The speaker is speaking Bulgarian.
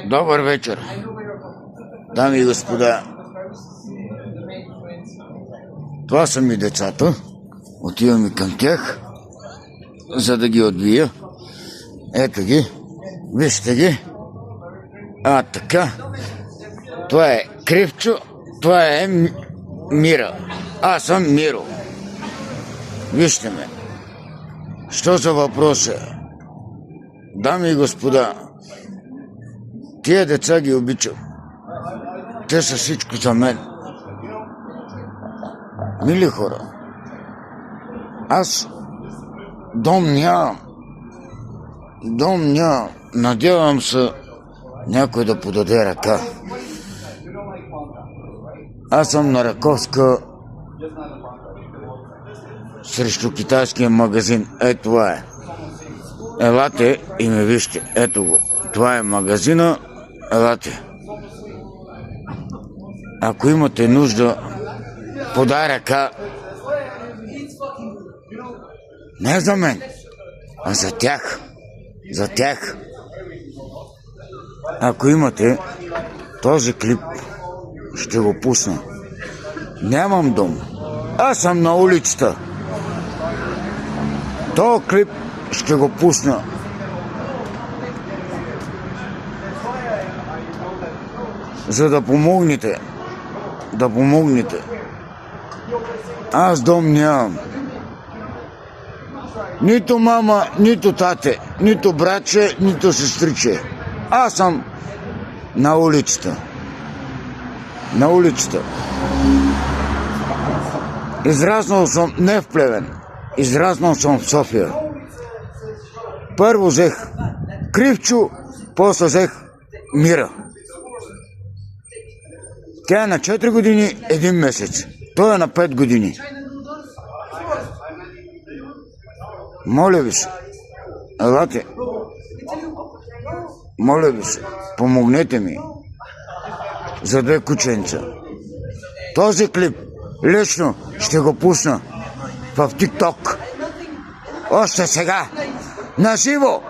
Добър вечер, дами и господа. Това са ми децата. Отивам и към тях, за да ги отбия. Ето ги. Вижте ги. Така. Това е Кривчо, това е Мира. Аз съм Миро. Вижте ме. Що за въпрос е? Дами и господа, тия деца ги обичам. Те са всичко за мен. Мили хора, аз дом нямам. Надявам се някой да подаде ръка. Аз съм на Раковска срещу китайския магазин. Ето това е. Елате и ме вижте. Ето го. Това е магазина. Елате. Ако имате нужда, подай ръка. Не за мен, а за тях. За тях. Ако имате, този клип ще го пусна. Нямам дом. Аз съм на улицата. Този клип ще го пусна. За да помогнете. Аз дом нямам. Нито мама, нито тате, нито братче, нито сестриче. Аз съм на улицата. Израснал съм не в Плевен. Израснал съм в София. Първо взех Кривчо, после взех Мира. Тя е на 4 години, 1 месец. Той е на 5 години. Моля ви се, елате. Моля ви се, помогнете ми за 2 кученца. Този клип лично ще го пусна в TikTok. Още сега, на живо!